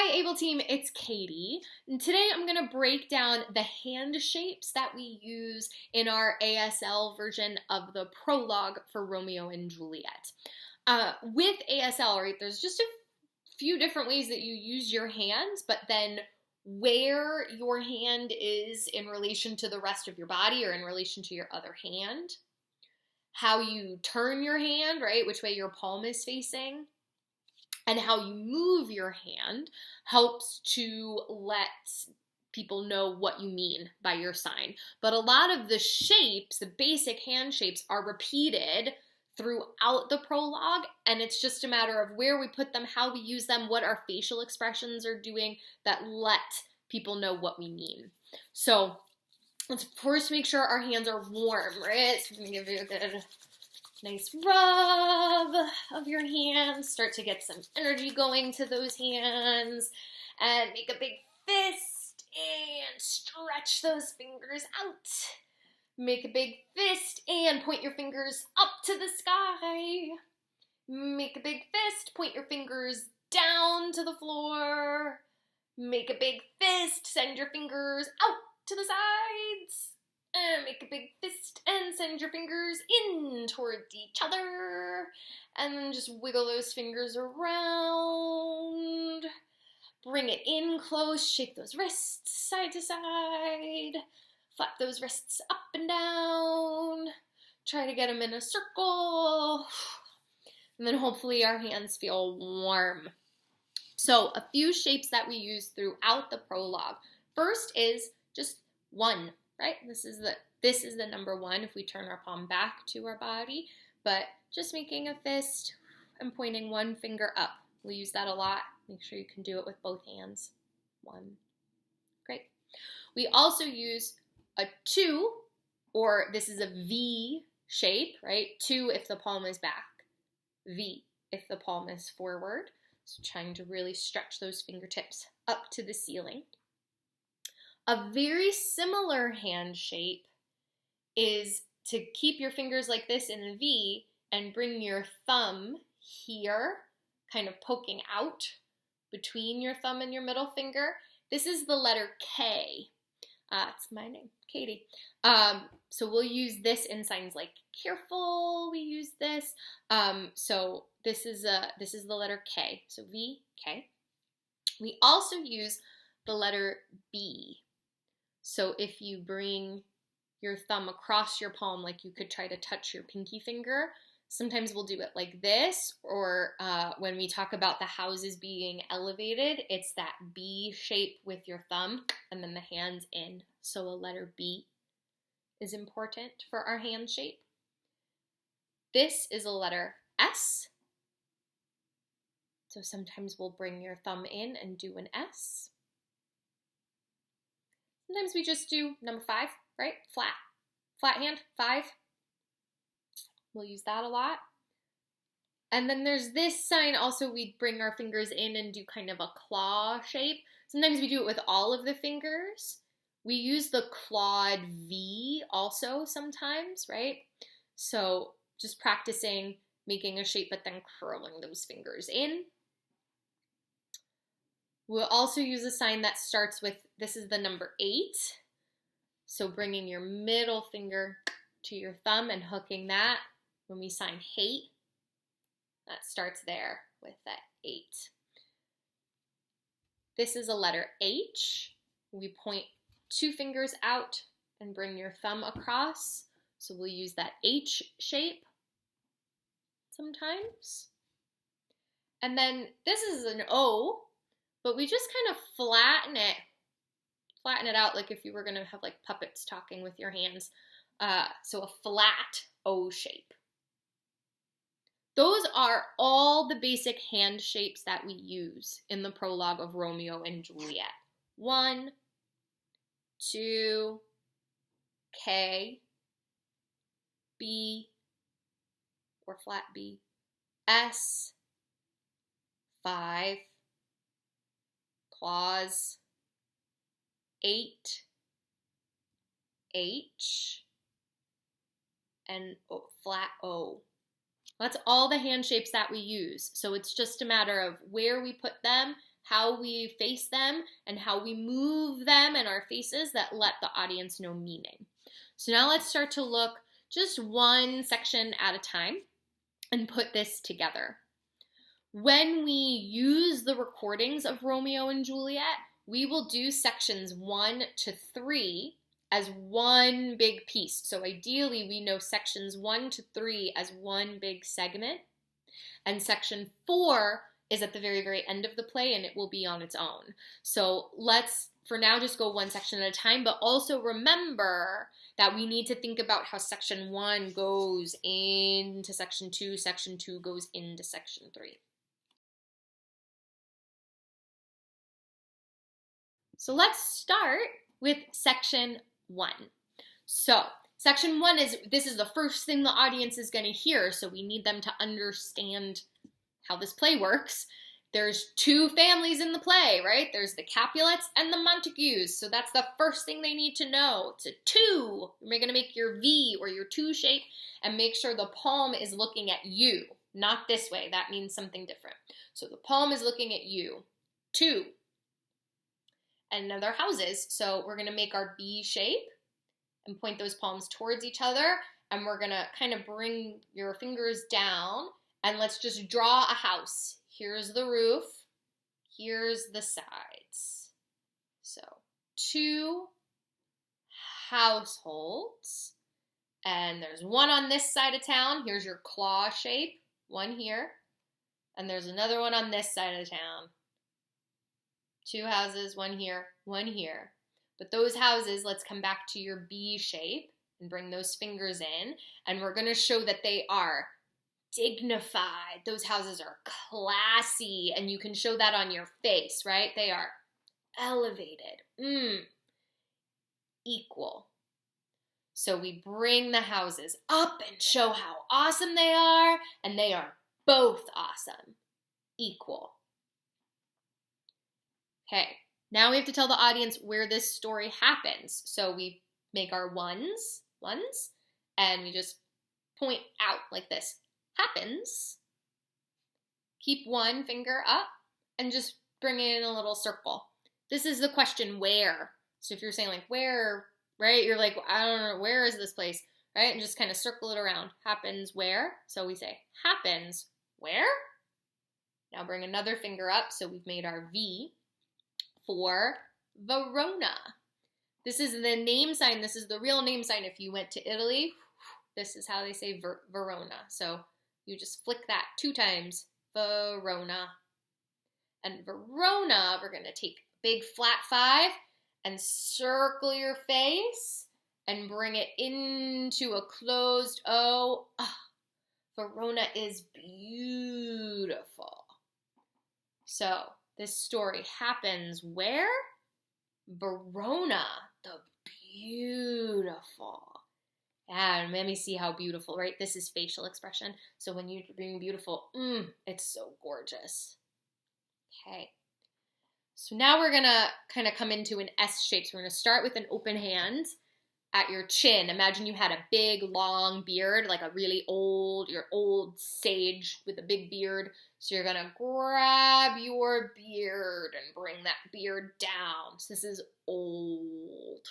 Hi, Able Team, it's Katie, and today I'm going to break down the hand shapes that we use in our ASL version of the prologue for Romeo and Juliet. With ASL, right, there's just a few different ways that you use your hands, but then where your hand is in relation to the rest of your body or in relation to your other hand, how you turn your hand, right, which way your palm is facing, and how you move your hand helps to let people know what you mean by your sign. But a lot of the shapes, the basic hand shapes, are repeated throughout the prologue, and it's just a matter of where we put them, how we use them, what our facial expressions are doing that let people know what we mean. So let's first make sure our hands are warm, right? So I'm gonna give you a good nice rub of your hands. Start to get some energy going to those hands. And make a big fist and stretch those fingers out. Make a big fist and point your fingers up to the sky. Make a big fist, point your fingers down to the floor. Make a big fist, send your fingers out to the sides. And make a big fist and send your fingers in towards each other. And then just wiggle those fingers around. Bring it in close. Shake those wrists side to side. Flap those wrists up and down. Try to get them in a circle. And then hopefully our hands feel warm. So a few shapes that we use throughout the prologue. First is just one. Right? This is the number one if we turn our palm back to our body, but just making a fist and pointing one finger up. We use that a lot. Make sure you can do it with both hands. One. Great. We also use a two, or this is a V shape, right? Two if the palm is back. V if the palm is forward. So trying to really stretch those fingertips up to the ceiling. A very similar hand shape is to keep your fingers like this in a V and bring your thumb here, kind of poking out between your thumb and your middle finger. This is the letter K. It's my name, Katie. So we'll use this in signs like careful. We use this. So this is the letter K. So V, K. We also use the letter B. So if you bring your thumb across your palm like you could try to touch your pinky finger, sometimes we'll do it like this, or when we talk about the houses being elevated, it's that B shape with your thumb and then the hands in. So a letter B is important for our hand shape. This is a letter S. So sometimes we'll bring your thumb in and do an S. Sometimes we just do number 5, right? Flat hand, 5. We'll use that a lot. And then there's this sign also, we bring our fingers in and do kind of a claw shape. Sometimes we do it with all of the fingers. We use the clawed V also sometimes, right? So just practicing making a shape but then curling those fingers in. We'll also use a sign that starts with, this is the number 8. So bringing your middle finger to your thumb and hooking that when we sign hate. That starts there with that 8. This is a letter H. We point 2 fingers out and bring your thumb across. So we'll use that H shape sometimes. And then this is an O. But we just kind of flatten it out like if you were going to have like puppets talking with your hands. So a flat O shape. Those are all the basic hand shapes that we use in the prologue of Romeo and Juliet. 1, 2, K, B, or flat B, S, 5, claws, 8, H, and flat O. That's all the hand shapes that we use. So it's just a matter of where we put them how we face them and how we move them in our faces that let the audience know meaning. So now let's start to look just one section at a time and put this together. When we use the recordings of Romeo and Juliet, we will do sections 1 to 3 as one big piece. So ideally, we know sections 1 to 3 as one big segment, and section 4 is at the very, very end of the play, and it will be on its own. So let's, for now, just go one section at a time, but also remember that we need to think about how section 1 goes into section 2 goes into section 3. So let's start with section 1. So section 1 this is the first thing the audience is going to hear, so we need them to understand how this play works. There's 2 families in the play, right? There's the Capulets and the Montagues, so that's the first thing they need to know. It's a 2. You're going to make your V or your 2 shape and make sure the palm is looking at you, not this way. That means something different. So the palm is looking at you. 2. And now they're houses, so we're going to make our B shape and point those palms towards each other, and we're going to kind of bring your fingers down, and let's just draw a house. Here's the roof, here's the sides. So 2 households, and there's one on this side of town. Here's your claw shape, one here, and there's another one on this side of town. 2 houses, one here, one here. But those houses, let's come back to your B shape and bring those fingers in. And we're going to show that they are dignified. Those houses are classy. And you can show that on your face, right? They are elevated. Equal. So we bring the houses up and show how awesome they are. And they are both awesome. Equal. Okay, now we have to tell the audience where this story happens. So we make our ones, and we just point out like this. Happens. Keep one finger up and just bring it in a little circle. This is the question, where? So if you're saying like, where, right? You're like, I don't know, where is this place, right? And just kind of circle it around. Happens where? So we say, happens where? Now bring another finger up. So we've made our V. For Verona. This is the name sign. This is the real name sign. If you went to Italy, this is how they say Verona. So you just flick that 2 times. Verona. And Verona, we're going to take a big flat 5 and circle your face and bring it into a closed O. Verona is beautiful. So this story happens where? Verona, the beautiful. And let me see how beautiful, right? This is facial expression. So when you're being beautiful, it's so gorgeous. Okay. So now we're going to kind of come into an S shape. So we're going to start with an open hand at your chin. Imagine you had a big, long beard, like a really old, your old sage with a big beard. So you're going to grab your beard and bring that beard down. So this is old.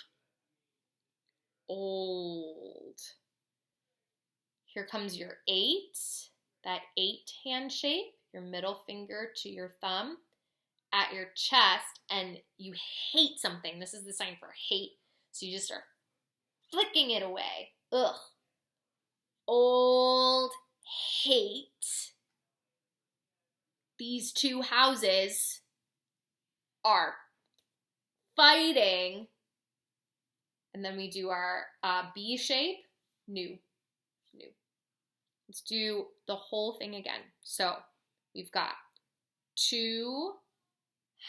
Old. Here comes your 8, that 8 hand shape, your middle finger to your thumb at your chest, and you hate something. This is the sign for hate. So you just start flicking it away. Ugh. Old hate. These 2 houses are fighting. And then we do our B shape. New. Let's do the whole thing again. So we've got 2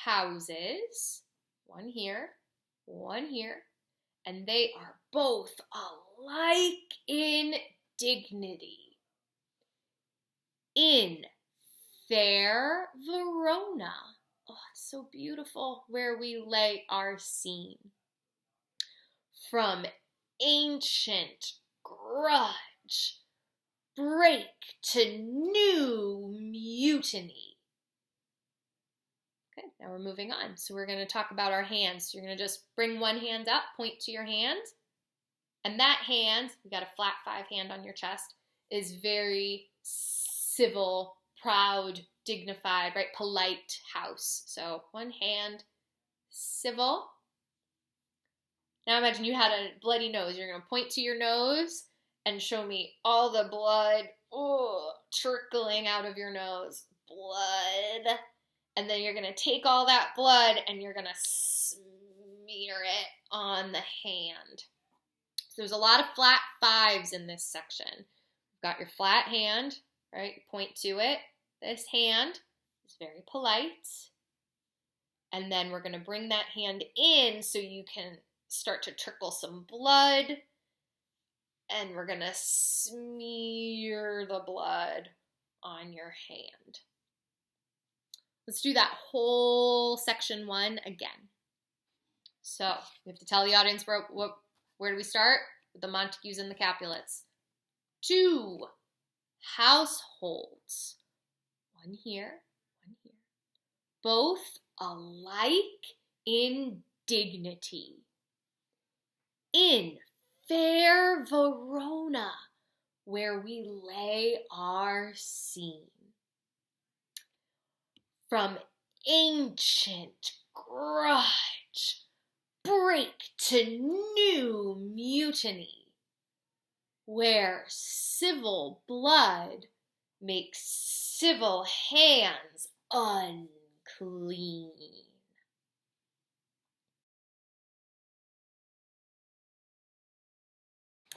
houses. One here, one here. And they are both alike in dignity. In fair Verona. Oh, it's so beautiful where we lay our scene. From ancient grudge, break to new mutiny. Okay, Now we're moving on. So we're going to talk about our hands. So you're going to just bring one hand up, point to your hand. And that hand, you got a flat 5 hand on your chest, is very civil, proud, dignified, right? Polite house. So one hand, civil. Now imagine you had a bloody nose. You're going to point to your nose and show me all the blood trickling out of your nose. Blood. And then you're going to take all that blood and you're going to smear it on the hand. So there's a lot of flat 5s in this section. You've got your flat hand, right? Point to it. This hand is very polite. And then we're going to bring that hand in so you can start to trickle some blood. And we're going to smear the blood on your hand. Let's do that whole section 1 again. So we have to tell the audience where do we start? With the Montagues and the Capulets. 2 households. One here, one here. Both alike in dignity. In fair Verona, where we lay our scene. From ancient grudge, break to new mutiny, where civil blood makes civil hands unclean.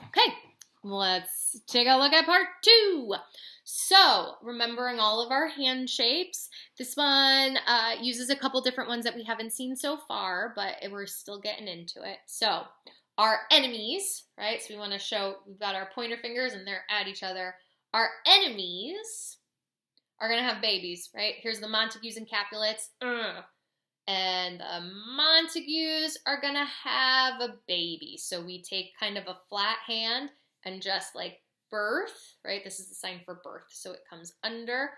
Okay, let's take a look at part 2. So, remembering all of our hand shapes, this one uses a couple different ones that we haven't seen so far, but we're still getting into it. So, our enemies, right? So we want to show, we've got our pointer fingers and they're at each other. Our enemies are going to have babies, right? Here's the Montagues and Capulets. And the Montagues are going to have a baby. So we take kind of a flat hand and just like birth, right? This is the sign for birth. So it comes under,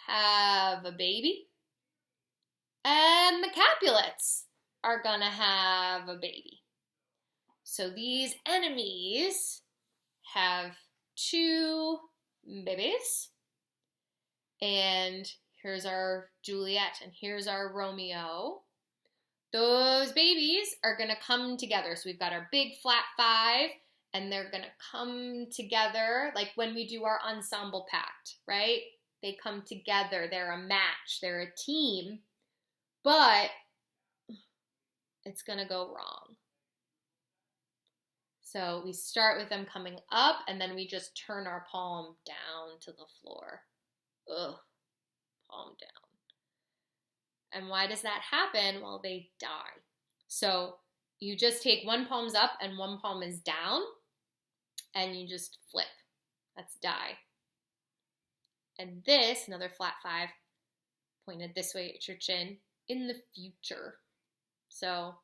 have a baby. And the Capulets are going to have a baby. So these enemies have 2 babies. And here's our Juliet and here's our Romeo. Those babies are going to come together. So we've got our big flat 5 and they're going to come together like when we do our ensemble pact, right? They come together. They're a match. They're a team. But it's going to go wrong. So we start with them coming up and then we just turn our palm down to the floor. Ugh, palm down. And why does that happen? Well, they die. So you just take one palm's up and one palm is down and you just flip. That's die. And this, another flat 5, pointed this way at your chin, in the future. So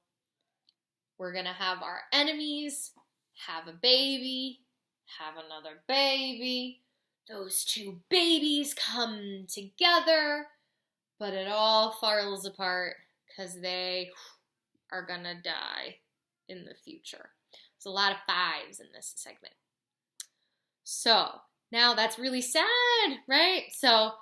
we're going to have our enemies have a baby, have another baby. Those 2 babies come together, but it all falls apart because they are going to die in the future. There's a lot of 5s in this segment. So now that's really sad, right? So,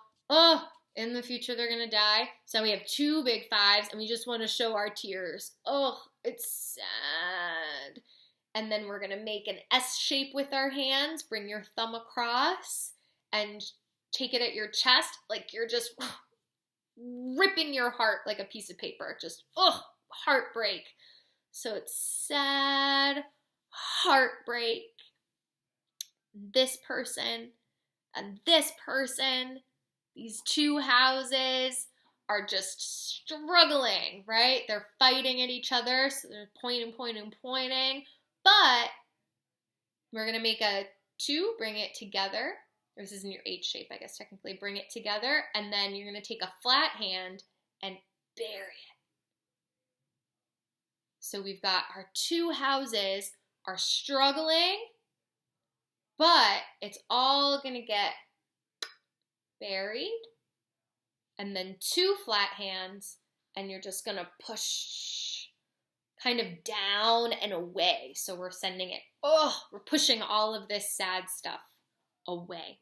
in the future they're going to die. So we have 2 big 5s and we just want to show our tears. Oh, it's sad. And then we're going to make an S shape with our hands. Bring your thumb across and take it at your chest like you're just ripping your heart like a piece of paper. Just, heartbreak. So it's sad, heartbreak. This person and this person, these 2 houses are just struggling, right? They're fighting at each other, so they're pointing. But we're going to make a 2, bring it together. This isn't your H shape, I guess, technically. Bring it together, and then you're going to take a flat hand and bury it. So we've got our 2 houses are struggling, but it's all going to get buried. And then 2 flat hands and you're just gonna push kind of down and away. So we're sending it, we're pushing all of this sad stuff away.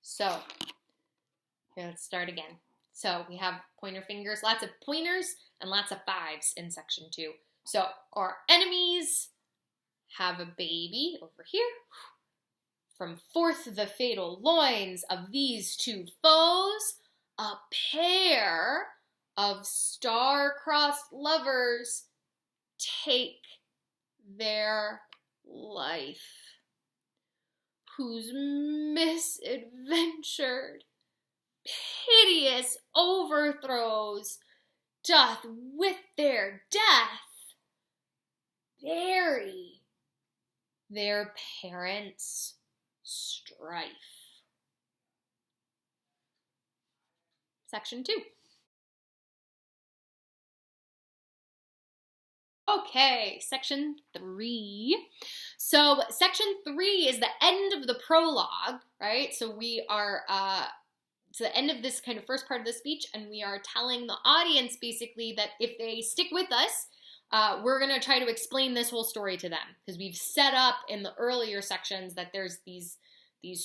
So here, let's start again. So we have pointer fingers, lots of pointers and lots of fives in section 2. So our enemies have a baby over here. From forth the fatal loins of these two foes, a pair of star-crossed lovers take their life, whose misadventured, piteous overthrows doth with their death bury their parents' strife. Section 2. Okay, section 3. So section 3 is the end of the prologue, right? So we are to the end of this kind of first part of the speech, and we are telling the audience basically that if they stick with us, we're going to try to explain this whole story to them, because we've set up in the earlier sections that there's these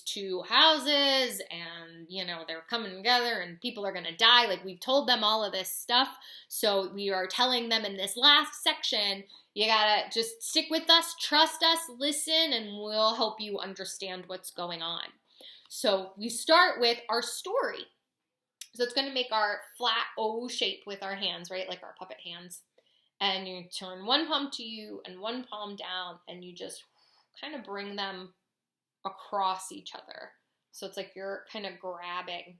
two houses, and they're coming together and people are going to die. Like, we've told them all of this stuff. So we are telling them in this last section, you gotta just stick with us, trust us, listen, and we'll help you understand what's going on. So we start with our story. So it's going to make our flat O shape with our hands, right? Like our puppet hands. And you turn one palm to you and one palm down, and you just kind of bring them across each other. So it's like you're kind of grabbing,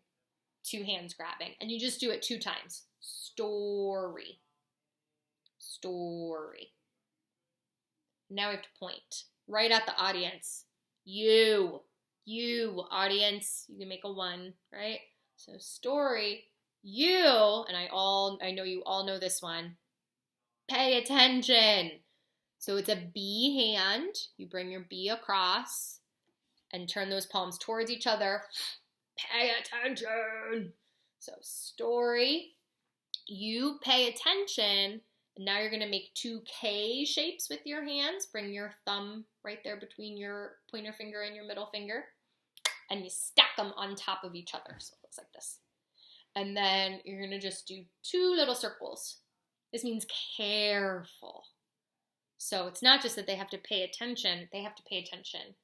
two hands grabbing. And you just do it 2 times. Story. Story. Now we have to point right at the audience. You, audience. You can make a 1, right? So story, you, and I know you all know this one. Pay attention. So it's a B hand. You bring your B across and turn those palms towards each other. Pay attention. So story, you pay attention. And now you're going to make 2 K shapes with your hands. Bring your thumb right there between your pointer finger and your middle finger. And you stack them on top of each other. So it looks like this. And then you're going to just do 2 little circles. This means careful. So it's not just that they have to pay attention. They have to pay attention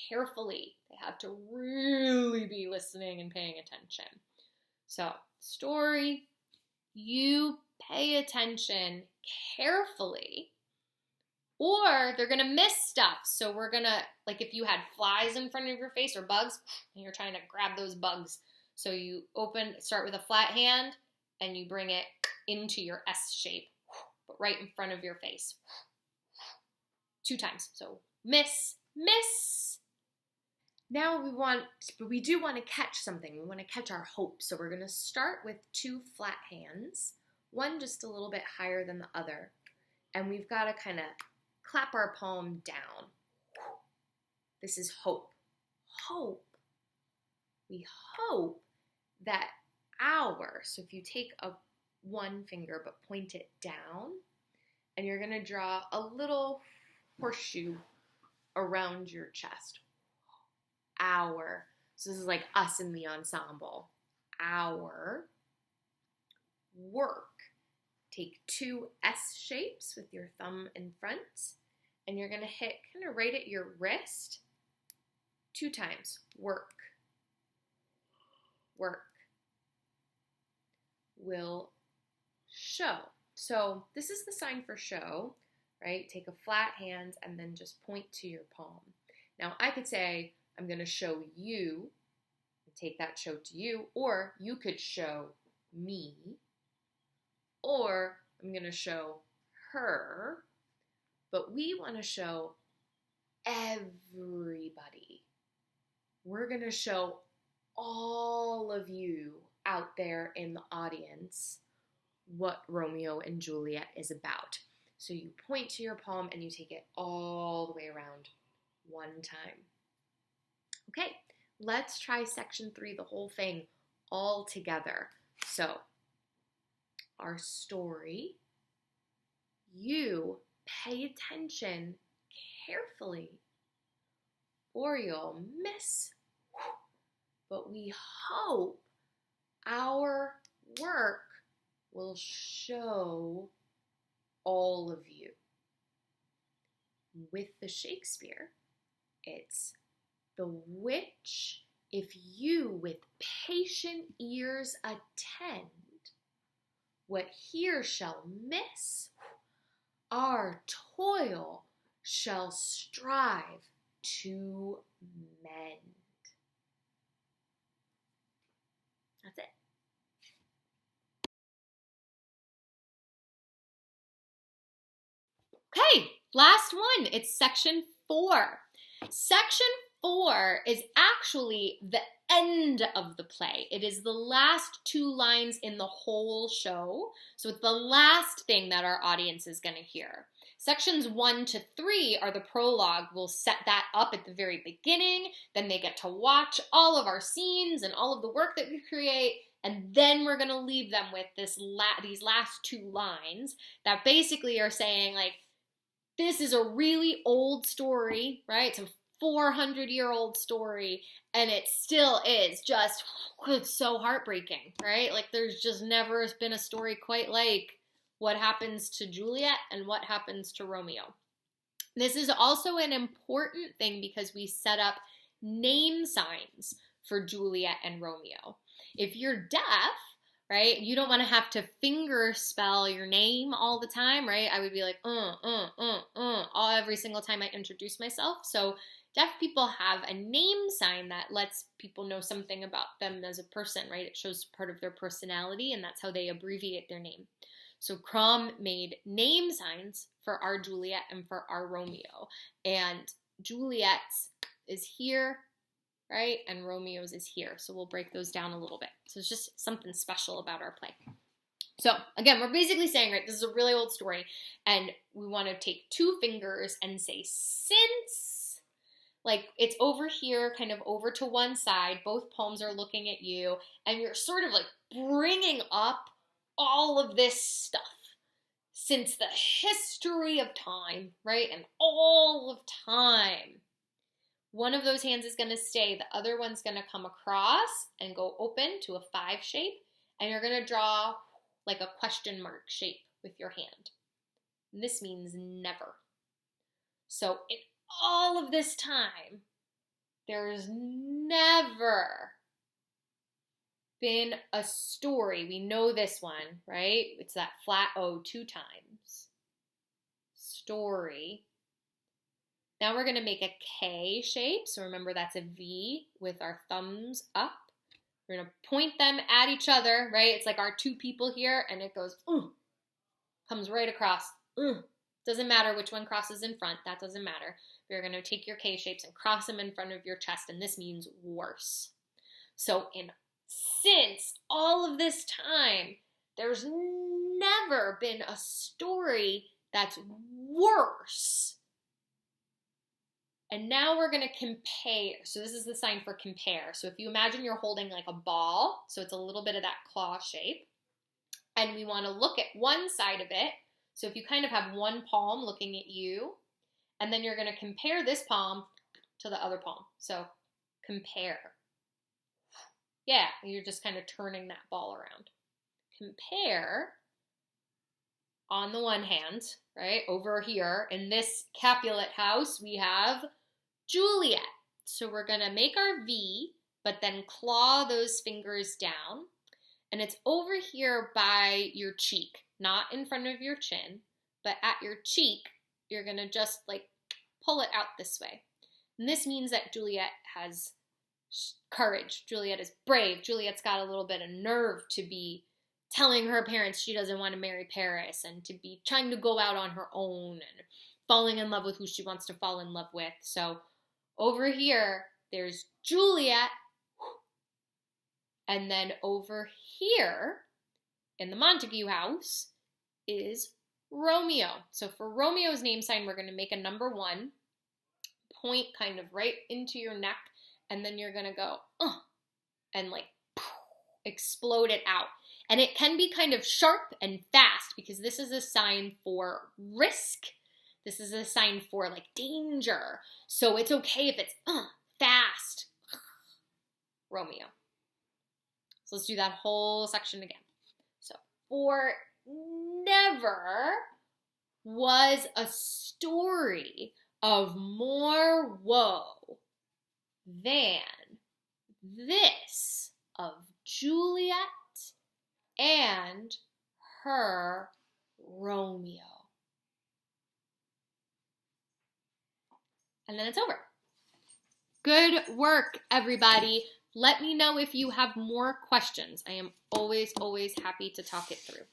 carefully. They have to really be listening and paying attention. So story, you pay attention carefully, or they're going to miss stuff. So we're going to, like if you had flies in front of your face or bugs, and you're trying to grab those bugs. So you start with a flat hand, and you bring it into your S shape, but right in front of your face. 2 times. So miss, miss. Now we do want to catch something. We want to catch our hope. So we're going to start with 2 flat hands, one just a little bit higher than the other. And we've got to kind of clap our palm down. This is hope. Hope. We hope that so if you take a 1 finger but point it down, and you're going to draw a little horseshoe around your chest. So this is like us in the ensemble. Our work. Take 2 S shapes with your thumb in front, and you're going to hit kind of right at your wrist 2 times. Work. Work. Will show. So this is the sign for show, right? Take a flat hand and then just point to your palm. Now I could say, I'm going to show you, and take that show to you, or you could show me, or I'm going to show her, but we want to show everybody. We're going to show all of you out there in the audience what Romeo and Juliet is about. So you point to your palm and you take it all the way around 1 time. Okay, let's try section 3, the whole thing, all together. So our story, you pay attention carefully or you'll miss. But we hope our work will show all of you. With the Shakespeare, it's the which, if you with patient ears attend, what here shall miss, our toil shall strive to mend. That's it. Okay, last one. It's section 4. Section 4 is actually the end of the play. It is the last 2 lines in the whole show. So it's the last thing that our audience is going to hear. Sections 1 to 3 are the prologue. We'll set that up at the very beginning. Then they get to watch all of our scenes and all of the work that we create. And then we're going to leave them with these last 2 lines that basically are saying, like, this is a really old story, right? It's a 400-year-old story, and it still is just, it's so heartbreaking, right? Like, there's just never been a story quite like what happens to Juliet and what happens to Romeo. This is also an important thing because we set up name signs for Juliet and Romeo. If you're deaf, right, you don't want to have to finger spell your name all the time, right? I would be like, every single time I introduce myself. So deaf people have a name sign that lets people know something about them as a person, right? It shows part of their personality, and that's how they abbreviate their name. So Crom made name signs for our Juliet and for our Romeo. And Juliet's is here, right? And Romeo's is here. So we'll break those down a little bit. So it's just something special about our play. So again, we're basically saying, right, this is a really old story, and we want to take 2 fingers and say, since, like, it's over here, kind of over to one side, both palms are looking at you, and you're sort of like bringing up all of this stuff since the history of time, right? And all of time. One of those hands is going to stay, the other one's going to come across and go open to a 5 shape, and you're going to draw like a question mark shape with your hand. And this means never. So in all of this time, there's never been a story. We know this one, right? It's that flat O 2 times. Story. Now we're going to make a K shape. So remember, that's a V with our thumbs up. We're going to point them at each other, right? It's like our 2 people here, and it goes, comes right across. Doesn't matter which one crosses in front. That doesn't matter. You're going to take your K shapes and cross them in front of your chest, and this means worse. So since all of this time, there's never been a story that's worse. And now we're going to compare. So this is the sign for compare. So if you imagine you're holding like a ball, so it's a little bit of that claw shape, and we want to look at one side of it. So if you kind of have one palm looking at you, and then you're going to compare this palm to the other palm. So compare. Yeah, you're just kind of turning that ball around. Compare on the one hand, right, over here in this Capulet house, we have Juliet. So we're going to make our V, but then claw those fingers down. And it's over here by your cheek, not in front of your chin, but at your cheek, you're going to just like pull it out this way. And this means that Juliet has courage. Juliet is brave. Juliet's got a little bit of nerve to be telling her parents she doesn't want to marry Paris, and to be trying to go out on her own and falling in love with who she wants to fall in love with. So over here, there's Juliet. And then over here in the Montague house is Romeo. So for Romeo's name sign, we're going to make a number 1, point kind of right into your neck, and then you're going to go, and like explode it out. And it can be kind of sharp and fast because this is a sign for risk. This is a sign for like danger. So it's okay if it's fast. Romeo. So let's do that whole section again. So, for never was a story of more woe than this of Juliet and her Romeo. And then it's over. Good work, everybody. Let me know if you have more questions. I am always, always happy to talk it through.